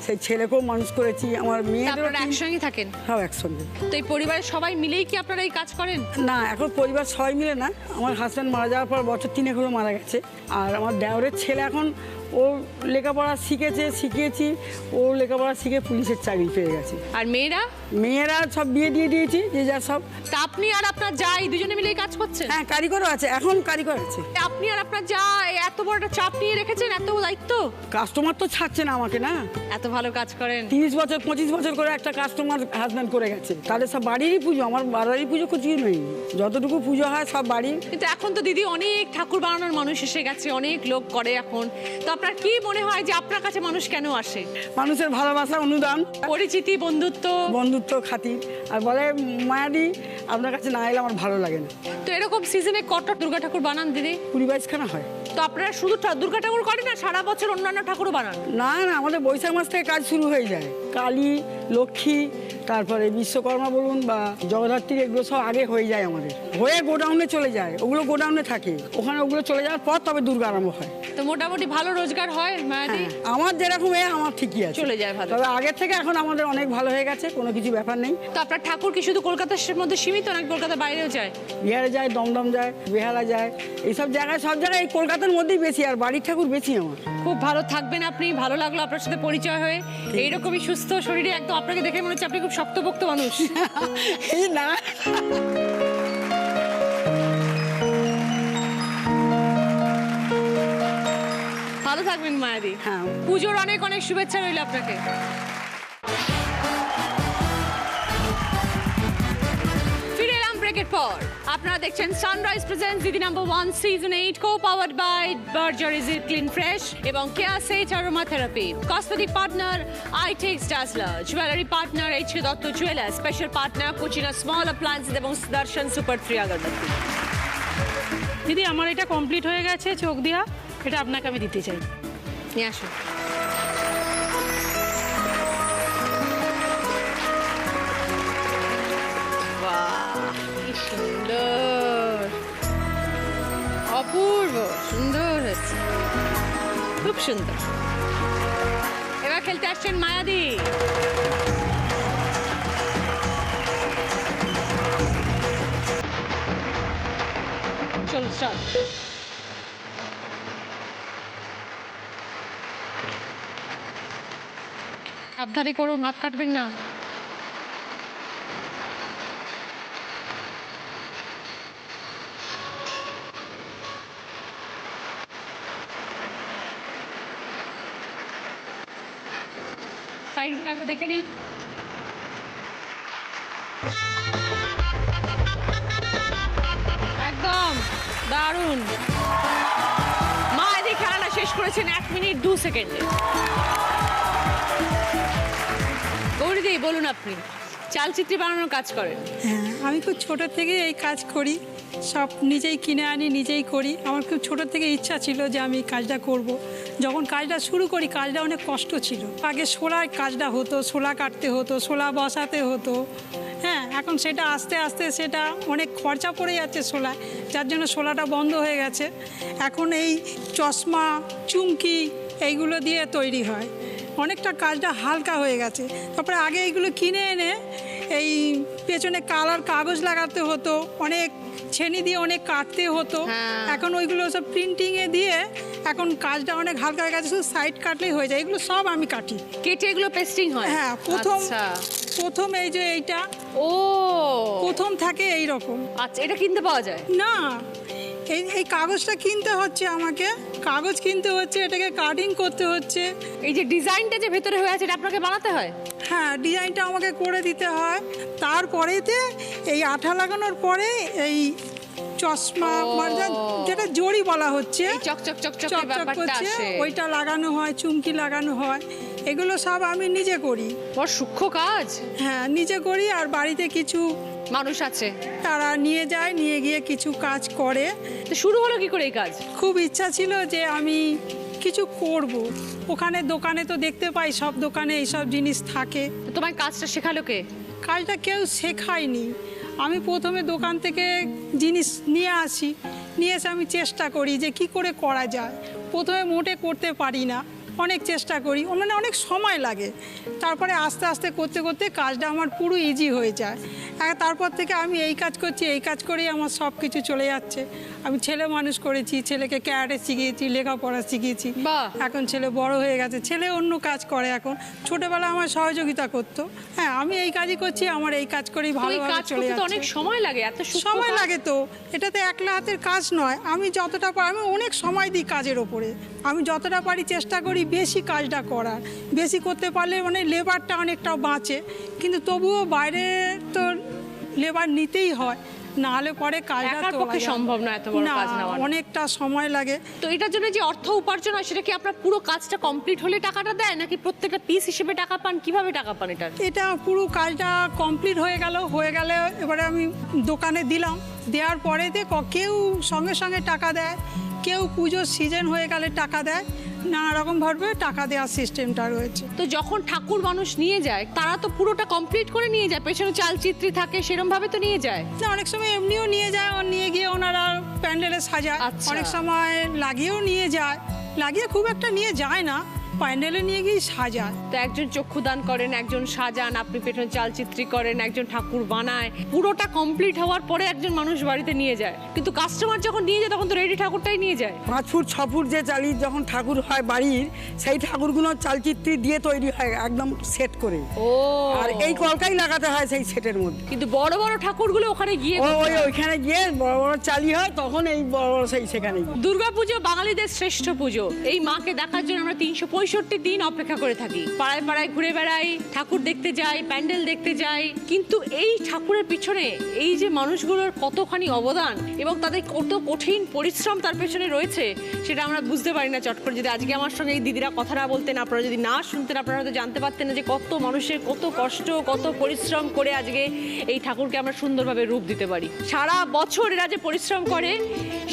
সেই ছেলেকেও মানুষ করেছি। আমার মেয়েদেরও আপনারা একসঙ্গে থাকেন? সব একসঙ্গে। তো এই পরিবারের সবাই মিলেই কি আপনারা এই কাজ করেন? না, এখন পরিবার সবাই মিলে না। আমার হাজব্যান্ড মারা যাওয়ার পর বছর 3 হলো মারা গেছে। আর আমার দেওরের ছেলে এখন ও লেখাপড়া শিখেছে, শিখিয়েছি, ও লেখাপড়া শিখে পুলিশের চাকরি পেয়ে গেছে। আর মেয়েরা? মেয়েরা সব বিয়ে দিয়ে দিয়েছি, যে যা সব। তা আপনি আর আপনার যা এই দুজনে মিলে এই কাজ করছেন? হ্যাঁ, কারিগরও আছে, এখন কারিগর আছে। আপনি আর আপনার যা এত বড় একটা চাপ নিয়ে রেখেছেন, এত দায়িত্ব। কাস্টমার তো ছাড়ছে না আমাকে, না। এত ভালো কাজ করেন। 30 বছর 25 বছর করে একটা কাস্টমার হাজব্যান্ড করে গেছে। তাদের সব বাড়িরই পুজো, আমার বাড়ির পুজো কিছুই নেই। যতটুকু পুজো হয় সব বাড়ির। কিন্তু এখন তো দিদি অনেক ঠাকুর বানানোর মানুষ এসে গেছে, অনেক লোক করে এখন। তো আপনার কি মনে হয় যে আপনার কাছে মানুষ কেন আসে? মানুষের ভালোবাসা, অনুদান, পরিচিতি, বন্ধুত্ব। বন্ধুত্ব খাতির। আর বলে, মায়াদি আপনার কাছে না এলে আমার ভালো লাগে না। তো এরকম সিজনে কটা দুর্গা ঠাকুর বানান দিদি? 20-22 খানা হয়। তো আপনারা শুধু দুর্গা ঠাকুর করেন না, সারা বছর অন্যান্য ঠাকুরও বানান? না না, আমাদের বৈশাখ মাস থেকে কাজ শুরু হয়ে যায়। কালী, লক্ষ্মী, তারপরে বিশ্বকর্মা বলুন বা জগদ্ধাত্রী, এগুলো সব আগে হয়ে যায় আমাদের। হয়ে গোডাউনে চলে যায়, ওগুলো গোডাউনে থাকে। ওখানে ওগুলো চলে যাওয়ার পর তবে দুর্গা আরম্ভ হয়। তো মোটামুটি ভালো রোজগার হয় মায়াদি? হ্যাঁ, আমার যেরকম আমার ঠিকই আছে, চলে যায় ভালো। তবে আগের থেকে এখন আমাদের অনেক ভালো হয়ে গেছে, কোনো কিছু ব্যাপার নেই। তো আপনার ঠাকুর কি শুধু কলকাতার মধ্যে সীমিত নাকি কলকাতার বাইরেও যায়? বিহারে যায়, দমদম যায়, বেহালা যায়, এইসব জায়গায়, সব জায়গায় এই কলকাতার মধ্যেই বেশি, আর বাড়ির ঠাকুর বেশি আমার। খুব ভালো থাকবেন আপনি, ভালো লাগলো আপনার সাথে পরিচয় হয়ে। এইরকমই সুস্থ শরীরে, একদম আপনাকে দেখে মনে হচ্ছে আপনি খুব শক্তপোক্ত মানুষ। এই না, ভালো থাকবেন মায়াদি। হ্যাঁ। পুজোর অনেক অনেক শুভেচ্ছা রইল আপনাকে। ফিরে এলাম ব্রেকের পর। আপনারা দেখছেন সানরাইজ প্রেজেন্টস দিদি number 1 season 8, co-powered by Berger Easy Clean Fresh এবং Care Sage Aroma Therapy, cosmetic partner iTex Dazzler, jewelry partner HK Dotto Jewelers, special partner Cucina Small Appliances এবং Sudarshan Super 3 আগরবাতি। দিদি আমার এটা কমপ্লিট হয়ে গেছে, চোখ দিয়া, এটা আপনাকে আমি দিতে চাই। নিয়ে আসুন। বাহ, কি সুন্দর, অপূর্ব সুন্দর হয়েছে, খুব সুন্দর। এবার খেলতে আসছেন মায়াদি। চল স্টার্ট। সাবধানে করুন, হাত কাটবেন না। সাইডটা একটু দেখে নিন। একদম দারুণ। মা এদিকে খেলাটা শেষ করেছেন 1 মিনিট 2 সেকেন্ডে। গৌরীদি বলুন, আপনি চালচিত্র বানানোর কাজ করেন? হ্যাঁ, আমি খুব ছোটো থেকে এই কাজ করি, সব নিজেই কিনে আনি, নিজেই করি। আমার খুব ছোটো থেকে ইচ্ছা ছিল যে আমি এই কাজটা করব। যখন কাজটা শুরু করি কাজটা অনেক কষ্ট ছিল। আগে শোলার কাজটা হতো, শোলা কাটতে হতো, শোলা বসাতে হতো। হ্যাঁ, এখন সেটা আস্তে আস্তে সেটা অনেক খরচা পড়ে যাচ্ছে শোলায়, যার জন্য শোলাটা বন্ধ হয়ে গেছে। এখন এই চশমা, চুমকি এইগুলো দিয়ে তৈরি হয়, অনেকটা কাজটা হালকা হয়ে গেছে। তারপরে আগে এইগুলো কিনে এনে এই পেছনে কালার কাগজ লাগাতে হতো, অনেক ছেনি দিয়ে অনেক কাটতে হতো। এখন ওইগুলো সব প্রিন্টিংয়ে দিয়ে এখন কাজটা অনেক হালকা হয়ে গেছে, শুধু সাইড কাটলেই হয়ে যায়। এগুলো সব আমি কাটি, কেটে এগুলো পেস্টিং হয়? হ্যাঁ, প্রথম এই যে এইটা ও প্রথম থাকে এই রকম। আচ্ছা, এটা কিনতে পাওয়া যায়? না, এই কাগজটা কিনতে হচ্ছে, আমাকে কাগজ কিনতে হচ্ছে, এটাকে কাটিং করতে হচ্ছে। এই যে ডিজাইনটা যে ভেতরে হয়ে আছে এটা আপনাকে বানাতে হয়? হ্যাঁ, ডিজাইনটা আমাকে করে দিতে হয়। তারপরেতে এই আঠা লাগানোর পরে এই চশমা, মানে যেটা জড়ি বলা হচ্ছে, চকচক চকচক চকচক ব্যাপারটা করছে, আসে, ওইটা লাগানো হয়, চুমকি লাগানো হয়। এগুলো সব আমি নিজে করি। বড় সূক্ষ্ম কাজ। হ্যাঁ, নিজে করি। আর বাড়িতে কিছু মানুষ আছে, তারা নিয়ে যায়, নিয়ে গিয়ে কিছু কাজ করে। তো শুরু হলো কি করে এই কাজ? খুব ইচ্ছা ছিল যে আমি কিছু করব। ওখানে দোকানে তো দেখতে পাই সব দোকানে এইসব জিনিস থাকে। তো তোমায় কাজটা শেখালো কে? কাজটা কেউ শেখায়নি। আমি প্রথমে দোকান থেকে জিনিস নিয়ে আসি, নিয়ে এসে আমি চেষ্টা করি যে কি করে করা যায়। প্রথমে মোটে করতে পারি না, অনেক চেষ্টা করি, মানে অনেক সময় লাগে। তারপরে আস্তে আস্তে করতে করতে কাজটা আমার পুরো ইজি হয়ে যায়। তারপর থেকে আমি এই কাজ করছি, এই কাজ করেই আমার সব কিছু চলে যাচ্ছে। আমি ছেলে মানুষ করেছি, ছেলেকে ক্যারাটে শিখিয়েছি, লেখাপড়া শিখিয়েছি। বাহ। এখন ছেলে বড় হয়ে গেছে, ছেলে অন্য কাজ করে এখন। ছোটবেলা আমার সহযোগিতা করতো। হ্যাঁ, আমি এই কাজই করছি, আমার এই কাজ করেই ভালোভাবে চলে যাচ্ছে। অনেক যাচ্ছে। সময় লাগে, এত সময় লাগে তো, এটাতে একলা হাতের কাজ নয়। আমি যতটা পারি, আমি অনেক সময় দিই কাজের ওপরে। আমি যতটা পারি চেষ্টা করি বেশি কাজটা করার। বেশি করতে পারলে মানে লেবারটা অনেকটা বাঁচে, কিন্তু তবুও বাইরে তো লেবার নিতেই হয়, না হলে পরে কাজটা একার পক্ষে সম্ভব না এত বড় কাজ নেওয়া, অনেকটা সময় লাগে। তো এটার জন্য যে অর্থ উপার্জন হয় সেটা কি আপনার পুরো কাজটা কমপ্লিট হলে টাকাটা দেয়, নাকি প্রত্যেকটা পিস হিসেবে টাকা পান? কিভাবে টাকা পান এটার? এটা পুরো কাজটা কমপ্লিট হয়ে গেলে এবারে আমি দোকানে দিলাম, দেওয়ার পরেতে কেউ সঙ্গে সঙ্গে টাকা দেয়, কেউ পুজোর সিজন হয়ে গেলে টাকা দেয়, নানা রকমভাবে টাকা দেওয়ার সিস্টেমটা রয়েছে। তো যখন ঠাকুর মানুষ নিয়ে যায় তারা তো পুরোটা কমপ্লিট করে নিয়ে যায়, পেছনে চালচিত্রি থাকে, সেরকম ভাবে তো নিয়ে যায় না, অনেক সময় এমনিও নিয়ে যায়, নিয়ে গিয়ে ওনারা প্যান্ডেলে সাজায়। আচ্ছা। অনেক সময় লাগিয়েও নিয়ে যায়, লাগিয়ে খুব একটা নিয়ে যায় না, প্যান্ডেলে নিয়ে গিয়ে সাজায়। তো একজন চক্ষুদান করেন, একজন সাজান, আপনি পেছনে চালচিত্রি করেন, একজন ঠাকুর বানায়, পুরোটা কমপ্লিট হওয়ার পরে একজন মানুষ বাড়িতে নিয়ে যায়। কিন্তু কাস্টমার যখন নিয়ে যায় তখন তো রেডি ঠাকুরটাই নিয়ে যায়। 5 ফুট 6 ফুট যে চালি যখন ঠাকুর হয় বাড়ির, সেই ঠাকুরগুলো চালচিত্রি দিয়ে তৈরি হয় একদম সেট করে। ও, আর এই কলকাই লাগাতে হয় সেই সেটের মধ্যে। কিন্তু বড় বড় ঠাকুরগুলো ওখানে গিয়ে ওইখানে গিয়ে বড় বড় চালি হয়, তখন এই বড় বড় সেই সেখানে গিয়ে। দুর্গাপুজো বাঙালিদের শ্রেষ্ঠ পুজো। এই মাকে দেখার জন্য আমরা 365 দিন অপেক্ষা করে থাকি। পাড়ায় পাড়ায় ঘুরে বেড়াই, ঠাকুর দেখতে যাই, প্যান্ডেল দেখতে যাই, কিন্তু এই ঠাকুরের পিছনে এই যে মানুষগুলোর কতখানি অবদান এবং তাদের কত কঠিন পরিশ্রম তার পেছনে রয়েছে সেটা আমরা বুঝতে পারি না চট করে। যদি আজকে আমার সঙ্গে এই দিদিরা কথাটা বলতেন, আপনারা যদি না শুনতেন, আপনারা হয়তো জানতে পারতেন না যে কত মানুষের কত কষ্ট, কত পরিশ্রম করে আজকে এই ঠাকুরকে আমরা সুন্দরভাবে রূপ দিতে পারি। সারা বছর এরা যে পরিশ্রম করে,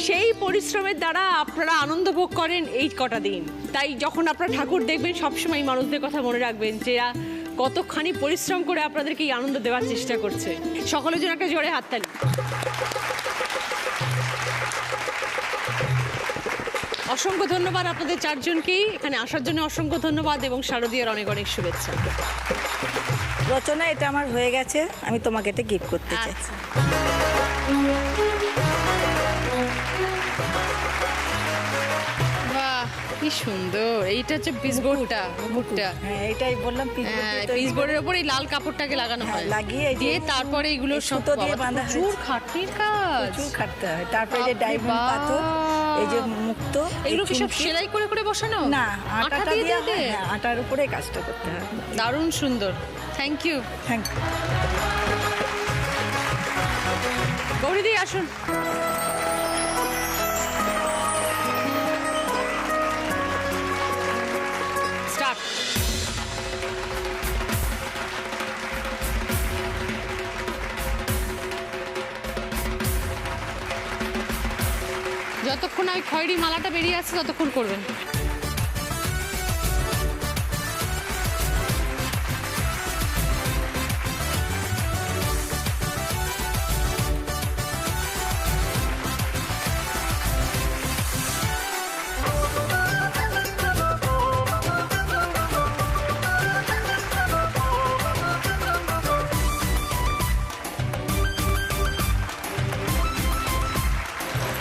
সেই পরিশ্রমের দ্বারা আপনারা আনন্দ ভোগ করেন এই কটা দিন। তাই যখন আপনারা ঠাকুর দেখবেন সবসময় মানুষদের কথা মনে রাখবেন যে এরা কতখানি পরিশ্রম করে আপনাদেরকে এই আনন্দ দেওয়ার চেষ্টা করছে। সকলের জন্য একটা জোরে হাততালি। অসংখ্য ধন্যবাদ আপনাদের চারজনকেই এখানে আসার জন্য, অসংখ্য ধন্যবাদ এবং শারদীয়ার অনেক অনেক শুভেচ্ছা। রচনা, এটা আমার হয়ে গেছে, আমি তোমাকে এটা গিফট করতে চাই। আচ্ছা, বাহ কি সুন্দর। এইটা হচ্ছে পিসবোর্ডটা, মুখটা। হ্যাঁ, এটাই বললাম, পিসবোর্ডের উপর এই লাল কাপড়টাকে লাগানো হয়, লাগিয়ে এই যে দিয়ে তারপরে এগুলো সব সুতো দিয়ে বাঁধা হয়। প্রচুর খাটনির কাজ, প্রচুর খাটতে হয়। তারপরে যে ডায়মন্ড পাথর, এই যে মুক্ত, এই এগুলো কি সব চুমকি। সেলাই করে করে বসানো? না, আটা আটাটা দিয়ে দিয়ে দিয়ে? হ্যাঁ, আটার উপরে কাজটা করতে হয়। দারুণ সুন্দর, থ্যাংক ইউ। Thank you. গৌরীদি আসুন। স্টার্ট। যতক্ষণ ওই খয়েরি মালাটা বেরিয়ে আসছে ততক্ষণ করবেন।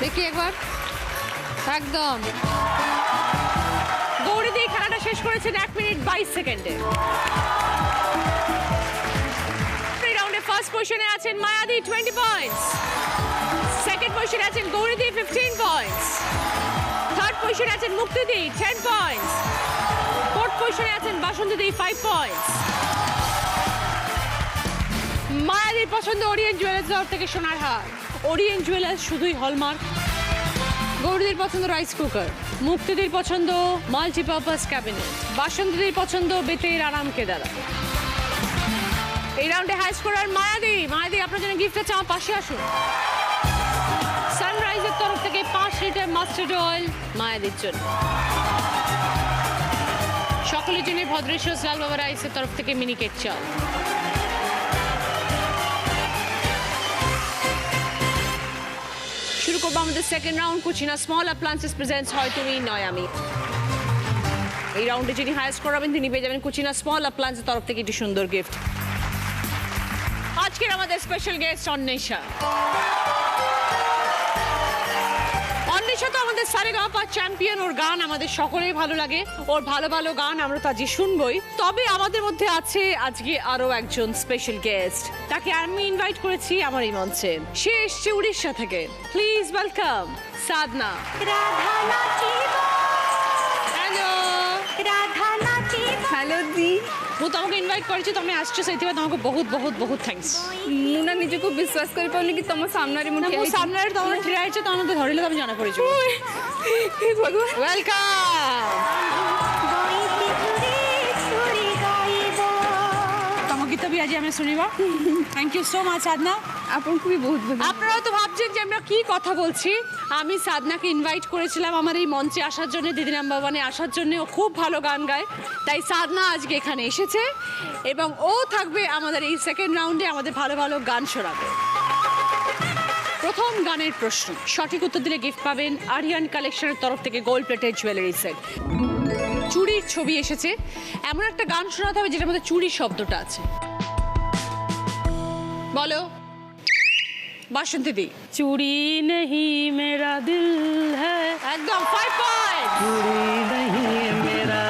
দেখি একবার, একদম। গৌরী দিয়ে খেলাটা শেষ করেছেন 1 মিনিট 22 সেকেন্ডে। এই রাউন্ডে ফার্স্ট পজিশনে আছেন মায়াদি 20 পয়েন্টস, সেকেন্ড পজিশনে আছেন গৌরী দি 15 পয়েন্টস, থার্ড পজিশনে আছেন মুক্তি দি 10 পয়েন্টস, ফোর্থ পজিশনে আছেন বাসন্তী দি 5 পয়েন্টস। মায়াদির পছন্দ ওরিয়েন্ট জুয়েলার্স থেকে সোনার হার। ওরিয়েন্ট জুয়েলার্স শুধুই হলমার্ক। গৌরীদের পছন্দ রাইস কুকার, মুক্তিদের পছন্দ মাল্টিপারপাস ক্যাবিনেট, বাসন্তীদের পছন্দ বেতের আরাম কেদারা। এই রাউন্ডে হাই স্কোরার মায়াদি। মায়াদি আপনার জন্য গিফট আছে, আমার পাশে আসুন। সানরাইজের তরফ থেকে 5 লিটার মাস্টার্ড অয়েল মায়াদির জন্য। সকলের জন্য ভদ্রেশ্বর লাল বাবা রাইসের তরফ থেকে মিনিকেট চাল। শুরু করবো আমাদের second round. Kutchina small appliances presents হয় তুমি নয় আমি। এই রাউন্ডে যিনি হাইয়েস্ট করাবেন তিনি পেয়ে যাবেন কুচিনা স্মল অ্যাপ্লায়েন্সের তরফ থেকে একটি সুন্দর গিফট। আজকের আমাদের স্পেশাল গেস্ট অন্বেষা। অন্বেষা তো আমাদের সারেগামাপা চ্যাম্পিয়ন। ওর গান আমাদের সকলেই ভালো লাগে, ওর ভালো ভালো গান আমরা তো আজকে শুনবই। তবে আমাদের মধ্যে আছে আজকে আরো একজন স্পেশাল গেস্ট, তাকে আমি ইনভাইট করেছি আমার এই মঞ্চে। সে এসছে উড়িষ্যা থেকে। Please welcome Sadhana. হ্যালো দি, ମୁଁ ତମକୁ ଇନଭାଇଟ୍ କରିଛି, ତମେ ଆସିଛ, ସେଇଥିପାଇଁ ତମକୁ ବହୁତ ବହୁତ ବହୁତ ଥ୍ୟାଙ୍କ୍ସ। ମୁଁ ନା ନିଜକୁ ବିଶ୍ୱାସ କରିପାରୁନି କି ତମ ସାମ୍ନାରେ ମୁଁ ଠିଆ ମୁଁ ହେଇଛି। ସାମ୍ନାରେ ତମର ଠିଆ ହେଇଛ, ତମେ ମୋତେ ଧରିଲେ ତମେ ଜଣା ପଡ଼ିଯିବ। ହେ ଭଗବାନ, ୱେଲକମ୍। ତମ ଗୀତ ବି ଆଜି ଆମେ ଶୁଣିବା। থ্যাংক ইউ সো মাচ সাধনা। ଆପଣଙ୍କୁ ବି ବହୁତ ବହୁତ আপনারা তো ভাবছেন যে আমরা কি কথা বলছি। আমি সাধনাকে ইনভাইট করেছিলাম আমার এই মঞ্চে আসার জন্য, দিদিরাম ভবনে আসার জন্য। ও খুব ভালো গান গায়, তাই সাধনা আজকে এখানে এসেছে এবং ও থাকবে আমাদের এই সেকেন্ড রাউন্ডে, আমাদের ভালো ভালো গান শোনাবে। প্রথম গানের প্রশ্ন, সঠিক উত্তর দিলে গিফট পাবেন আরিয়ান কালেকশনের তরফ থেকে গোল্ড প্লেটেড জুয়েলারি সেট। চুড়ির ছবি এসেছে, এমন একটা গান শোনাতে হবে যেটার মধ্যে চুড়ি শব্দটা আছে। বলো বাসন্তী দি। চুড়ি নেহি মেরা দিল হ্যায়, একদম 5 পয়েন্ট। চুড়ি নেহি মেরা।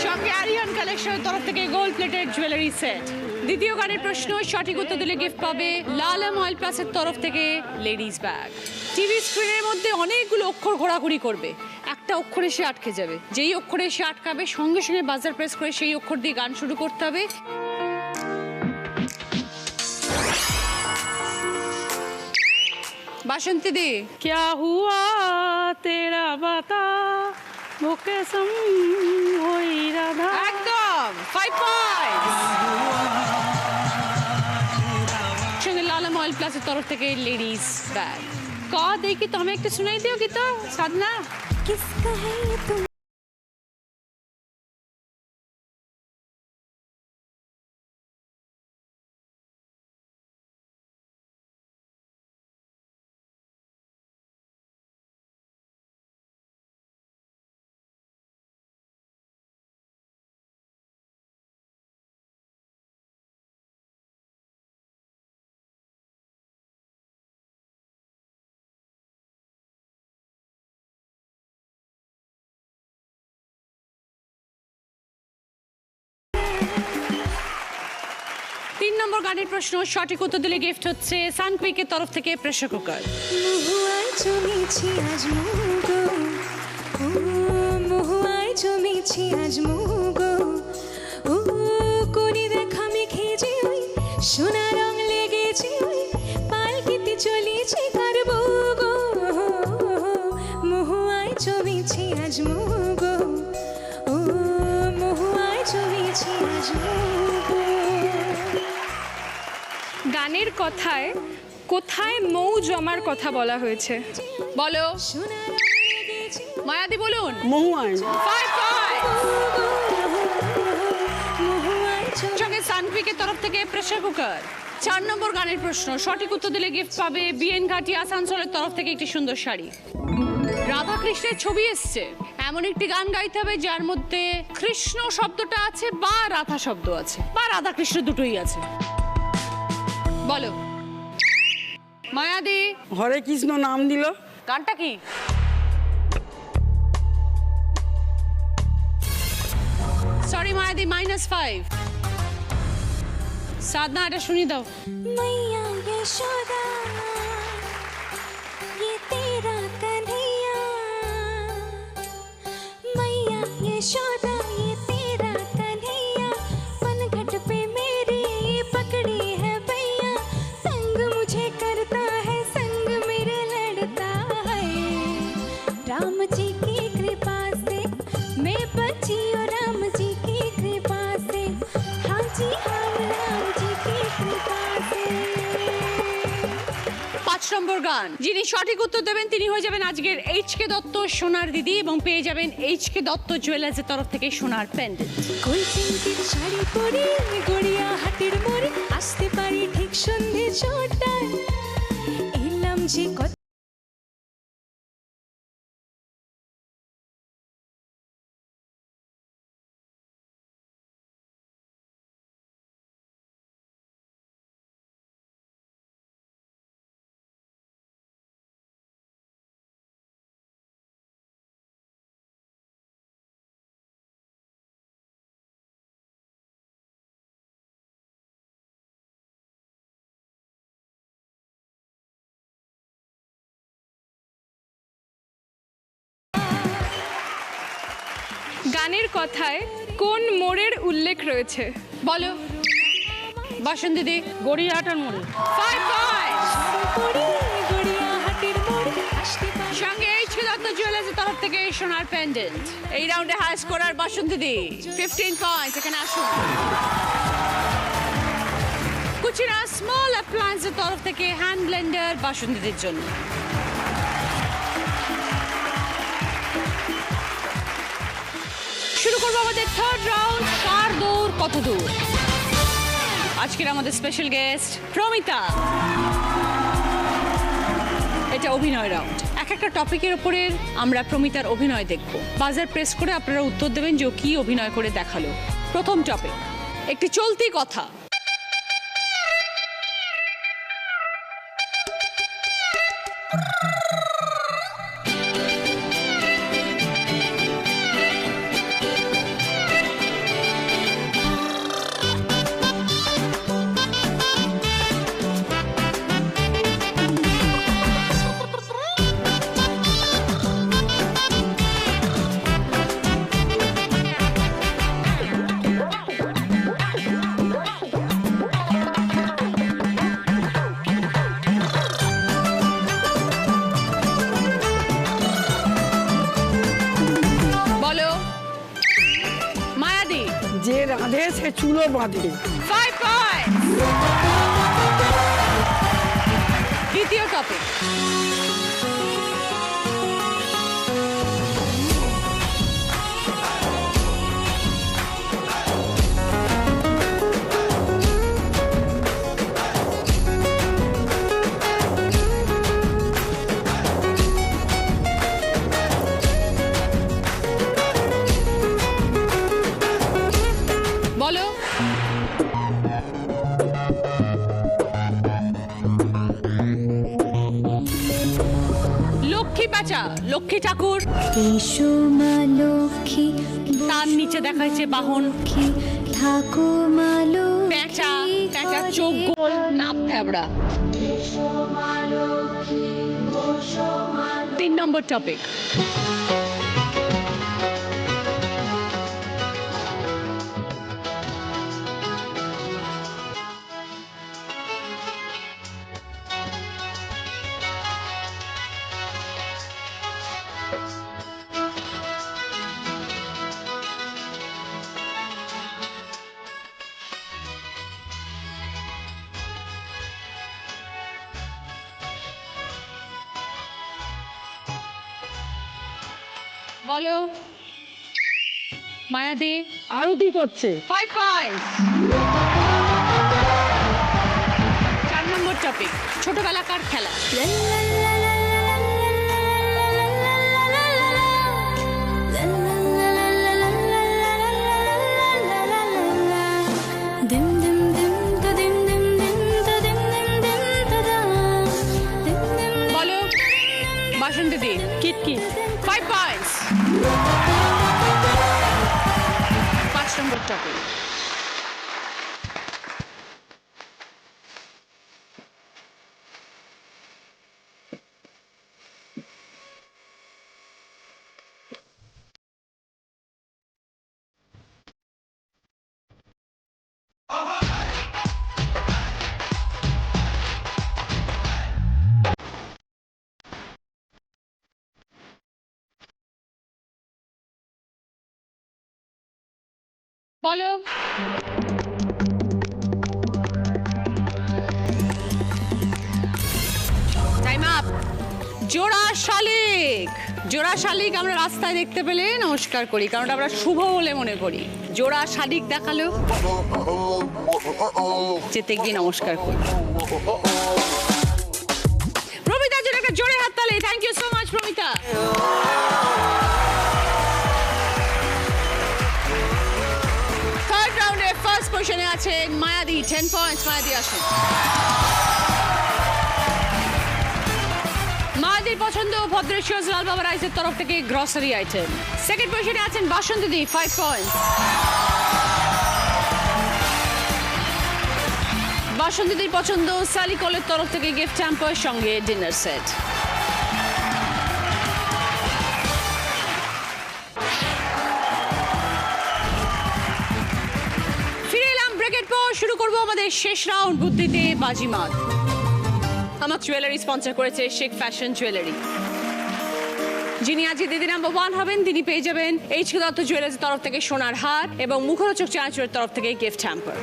সঙ্গে আরিয়ান কালেকশনের তরফ থেকে গোল্ড প্লেটেড জুয়েলারি সেট। দ্বিতীয় গানের প্রশ্ন, সঠিক উত্তর দিলে গিফট পাবে লালম অয়েল প্লাসের তরফ থেকে লেডিস ব্যাগ। টিভি স্ক্রিনের মধ্যে অনেকগুলো অক্ষর ঘোরাঘুরি করবে, একটা অক্ষরে সে আটকে যাবে। যেই অক্ষরে সে আটকাবে সঙ্গে সঙ্গে বাজার প্রেস করে সেই অক্ষর দিয়ে গান শুরু করতে হবে। বাসন্তী দি। क्या हुआ तेरा बता वो कसम होई राधा। একদম 5 পয়েন্ট। সঙ্গে লালম অয়েল প্লাসের তরফ থেকে লেডিস ব্যাগ। ক দেখি তো, हमें একটা শোনাই দিও গীত সাধনা। किसका है ये तुम নম্বর গানের প্রশ্ন, সঠিক উত্তর দিলে গিফট হচ্ছে সানকুইকের তরফ থেকে প্রেসার কুকার। মহুয়ায় জমেছি আজ মুগো, ও মহুয়ায় জমেছি আজ মুগো, ও কোনি দেখা মেখে যে ওই সোনা রং লেগেছে ওই পালকিতে চলেছে কারবো গো, মহুয়ায় জমেছি আজ মুগো, ও মহুয়ায় জমেছি আজ মুগো। গানের কথায় কোথায় মৌ জমার কথা বলা হয়েছে? বলো সোনা রং লেগেছে মায়াদি বলুন। মহুয়ায়। 5 পয়েন্ট। মহুয়ায় জমেছি সঙ্গে সানকুইকের তরফ থেকে প্রেসার কুকার। 4 নম্বর গানের প্রশ্ন, সঠিক উত্তর দিলে গিফট পাবে বিএন ঘাটি আসানসোলের তরফ থেকে একটি সুন্দর শাড়ি। রাধা কৃষ্ণের ছবি এসছে, এমন একটি গান গাইতে হবে যার মধ্যে কৃষ্ণ শব্দটা আছে বা রাধা শব্দ আছে বা রাধা কৃষ্ণ দুটোই আছে। বলো মায়াদি। হরে কৃষ্ণ নাম দিল। গানটা কি? সরি মায়াদি, -5। সাধনা, এটা শুনি দাও। मैया यशोदा ये तेरा कन्हैया, मैया यशोदा ये तेरा कन्हैया, पनघट पे मेरी ये पकड़ी है भैया, संग मुझे करता है संग मेरे लड़ता है, राम जी की कृपा से मैं बची और राम जी की कृपा से, हाँ जी हाँ राम जी की कृपा से। 5 নম্বর গান, যিনি সঠিক উত্তর দেবেন তিনি হয়ে যাবেন আজকের এইচকে দত্ত সোনার দিদি এবং পেয়ে যাবেন এইচকে দত্ত জুয়েলার্সের তরফ থেকে সোনার প্যান্ডেন্ট। কই চিন্তির শাড়ি পরে গড়িয়া হাটের মোড়ে আসতে পারি ঠিক সন্ধে 6টায়, এলাম যে কত গানের কথায় কোন মোড়ের উল্লেখ রয়েছে? বলো বাসন দিদি। গড়িয়াহাটার মোড়ে। 5 পয়েন্ট। পরে গড়িয়া হাটের মোড়ে আসতে পারি। সঙ্গে এইচকে দত্ত জুয়েলার্সের তরফ থেকে সোনার প্যান্ডেন্ট। এই রাউন্ডে হাই স্কোরার বাসন দিদি 15 পয়েন্ট। এখানে আসুন। কুচিনা স্মল অ্যাপ্লায়েন্সের তরফ থেকে হ্যান্ড ব্লেন্ডার বাসন দিদির জন্য। শুরু করবো আমাদের থার্ড রাউন্ড, কার দৌড় কত দূর। আজকের আমাদের স্পেশাল গেস্ট প্রমিতা। এটা অভিনয় রাউন্ড। এক একটা টপিকের উপরে আমরা প্রমিতার অভিনয় দেখব। বাজার প্রেস করে আপনারা উত্তর দেবেন যে ও কি অভিনয় করে দেখালো। প্রথম টপিক, একটি চলতি কথা। যে রাঁধে সে চুলো বাঁধে। 5 পয়েন্ট। দ্বিতীয় টপিক, বলো লক্ষ্মী পাঁচা, লক্ষ্মী ঠাকুর। এসো মা লক্ষ্মী, তার নিচে দেখা যাচ্ছে বাহন। ঠাকুর মা লক্ষ্মী। প্যাঁচা, প্যাঁচা চোখ গোল, নাক থ্যাবড়া। 3 নম্বর টপিক। বলো মায়াদি। আরতি করছে। 5 পয়েন্ট। 4 নম্বর টপিক, ছোটবেলাকার খেলা। বলো বাসন্তী দি। কিটকিট। 5 পয়েন্টস। 5 নম্বর টপিক। বলো টাইম আপ। জোড়া শালিক। জোড়া শালিক আমরা রাস্তায় দেখতে পেলে নমস্কার করি, কারণ আমরা শুভ বলে মনে করি। জোড়া শালিক দেখালো, যেতে গিয়ে নমস্কার করি। প্রমিতার জন্য একটা জোরে হাততালি। Thank you so much Promita. Third রাউন্ডে ফার্স্ট পজিশনে আছেন মায়াদি। 10 পয়েন্টস। মায়াদি আসুন। মায়াদির পছন্দ ভদ্রেশ্বর লাল বাবা রাইসের তরফ থেকে গ্রসারি আইটেম। সেকেন্ড পজিশনে আছেন বাসন্তী দি। 5 পয়েন্টস। বাসন্তী দির পছন্দ সালিকলের তরফ থেকে গিফট হ্যাম্পার সঙ্গে ডিনার সেট। ফিরে এলাম ব্রেকের পর। শুরু করবো আমাদের শেষ রাউন্ড, বুদ্ধিতে বাজিমাত। আমার জুয়েলারি স্পন্সর করেছে শেখ ফ্যাশন জুয়েলারি। যিনি আজকে দিদি নাম্বার 1 হবেন তিনি পেয়ে যাবেন এইচকে দত্ত জুয়েলার্সের তরফ থেকে সোনার হার এবং মুখরোচক চানাচুরের তরফ থেকে গিফট হ্যাম্পার।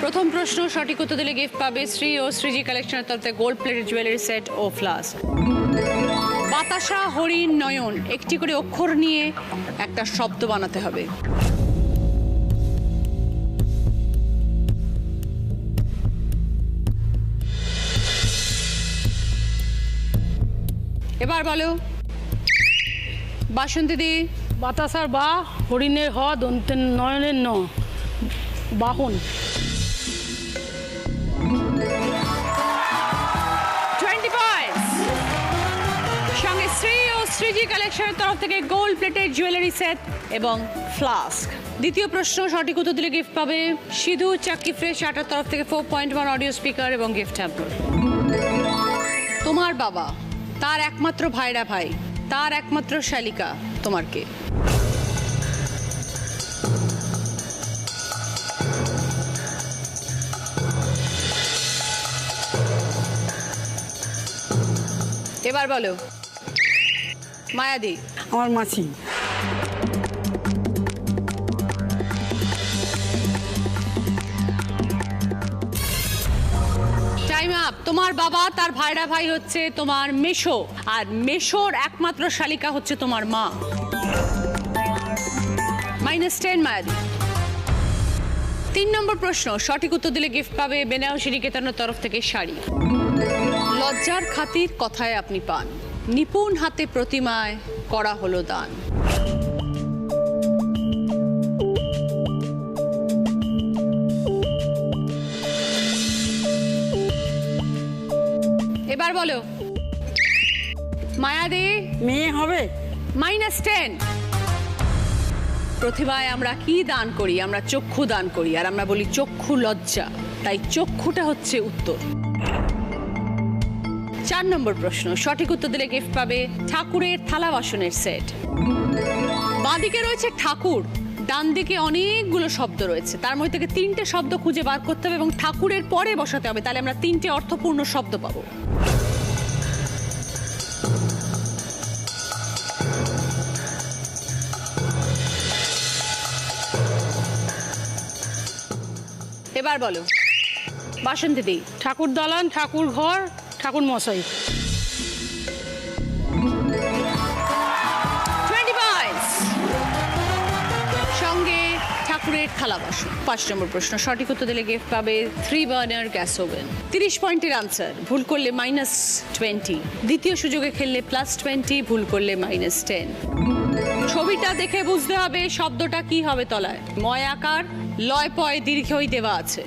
প্রথম প্রশ্ন সঠিক উত্তর দিলে গিফট পাবে শ্রী ও শ্রীজি কালেকশনের তরফ থেকে গোল্ড প্লেটেড জুয়েলারি সেট ও ফ্লাস্ক। বাতাসা, হরিণ, নয়ন একটি করে অক্ষর নিয়ে একটা শব্দ বানাতে হবে। এবার বলো বাসন্তী দি। বাতাসার বা, হরিণের হ, দন্তের নয়নের ন, বাহন। 20 পয়েন্টস। সঙ্গে শ্রী ও শ্রীজি কালেকশনের তরফ থেকে গোল্ড প্লেটেড জুয়েলারি সেট এবং ফ্লাস্ক। দ্বিতীয় প্রশ্ন সঠিক উত্তর দিলে গিফট পাবে সিধু চাক্কি ফ্রেশ আটার তরফ থেকে 4.1 অডিও স্পিকার এবং গিফট হ্যাম্পার। তোমার বাবা, তার একমাত্র ভাইরা ভাই, তার একমাত্র শালিকা তোমার কে? এবার বলো মায়াদি। আমার মাসি। Time up. তোমার বাবা, তার ভাইরা ভাই হচ্ছে তোমার মেশো, আর মেশোর একমাত্র শালিকা হচ্ছে তোমার মা। -10 মায়াদি। 3 নম্বর প্রশ্ন সঠিক উত্তর দিলে গিফট পাবে বেনারসি নিকেতনের তরফ থেকে শাড়ি। লজ্জার খাতির কথায় আপনি পান, নিপুণ হাতে প্রতিমায় করা হলো দান। এবার বলো মায়াদি। মেয়ে হবে। -10। প্রতিমায় আমরা কি দান করি? আমরা চক্ষু দান করি, আর আমরা বলি চক্ষু লজ্জা, তাই চক্ষুটা হচ্ছে উত্তর। 4 নম্বর প্রশ্ন, সঠিক উত্তর দিলে গিফট পাবে ঠাকুরের থালা বাসনের সেট। বাঁদিকে রয়েছে ঠাকুর, ডান দিকে অনেকগুলো শব্দ রয়েছে, তার মধ্যে থেকে 3টে শব্দ খুঁজে বার করতে হবে এবং ঠাকুরের পরে বসাতে হবে, তাহলে আমরা 3টে অর্থপূর্ণ শব্দ পাবো। এবার বলো বাসন্তী দি। ঠাকুর দালান, ঠাকুর ঘর, ঠাকুর মশাই। 20 পয়েন্টস। সঙ্গে ঠাকুরের থালা বাসন। 5 নম্বর প্রশ্ন, সঠিক উত্তর দিলে গিফট পাবে 3 বার্নার গ্যাস ওভেন। 30 পয়েন্টের আনসার, ভুল করলে -20, দ্বিতীয় সুযোগে খেললে +20, ভুল করলে -10। ছবিটা দেখে বুঝতে হবে শব্দটা কি হবে তলায়। ময় আকার, লয় পয় দীর্ঘই দেওয়া আছে।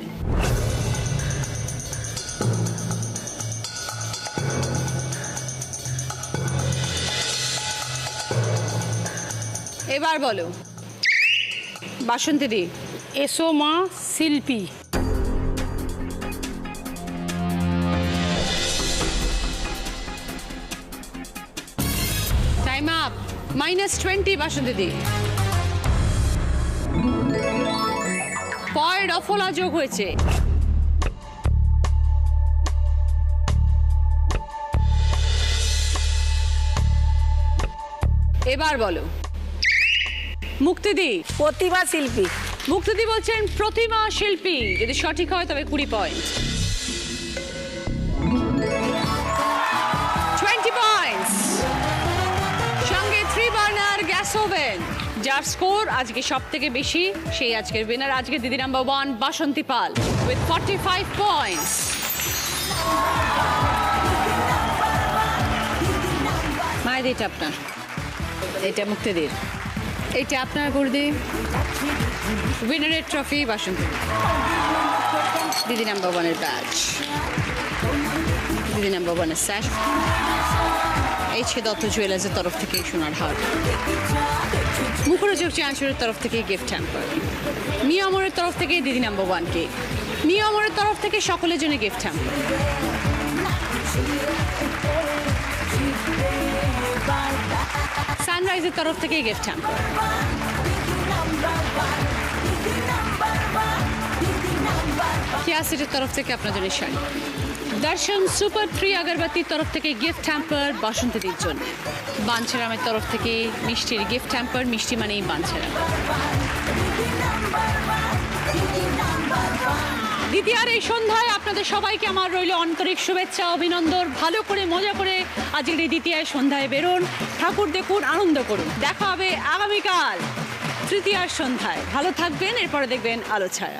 এবার বলো বাসন্তী দি। এসো মা শিল্পী। Time up. -20 বাসন্তী দি। পয়ের অফলা যোগ হয়েছে। এবার বলো মুক্তিদি। প্রতিভা শিল্পী। মুক্তিদি বলছেন প্রতিমা শিল্পী, যদি সঠিক হয় তবে 20 পয়েন্ট। 20 পয়েন্টস। সঙ্গে 3 বার্নার গ্যাস ওভেন। যার স্কোর আজকে সব থেকে বেশি সেই আজকের উইনার। আজকে দিদি number 1 Basanti Pal with 45 points. মায়ের এটা আপনার, এটা মুক্তিদির, এটা আপনার বর্দি। উইনারের ট্রফি বাসন্তী, দিদি নাম্বার 1-এর ব্যাচ, দিদি নাম্বার 1-এর স্যাশ, এইচ দত্ত জুয়েলার্সের তরফ থেকে সোনার হার, মুখরোচক চাঁচুরের তরফ থেকে গিফট হ্যাম্পার, মিয়া অমরের তরফ থেকে দিদি নাম্বার 1 কেক, মিয়া অমরের তরফ থেকে সকলের জন্য গিফট হ্যাম্পার, সানরাইজের তরফ থেকে গিফট হ্যাম্পার, কিয়া সিটির তরফ থেকে আপনার জন্য শাড়ি, দর্শন সুপার 3 আগরবাতির তরফ থেকে গিফট হ্যাম্পার বাসন্তীদের জন্য, বাঞ্ছারামের তরফ থেকে মিষ্টির গিফট হ্যাম্পার, মিষ্টি মানেই বাঞ্ছারাম। দ্বিতীয় এই সন্ধ্যায় আপনাদের সবাইকে আমার রইল আন্তরিক শুভেচ্ছা, অভিনন্দন। ভালো করে মজা করে আজকের এই দ্বিতীয় সন্ধ্যায় বেরোন, ঠাকুর দেখুন, আনন্দ করুন। দেখা হবে আগামীকাল তৃতীয় সন্ধ্যায়। ভালো থাকবেন, এরপরে দেখবেন আলো ছায়া।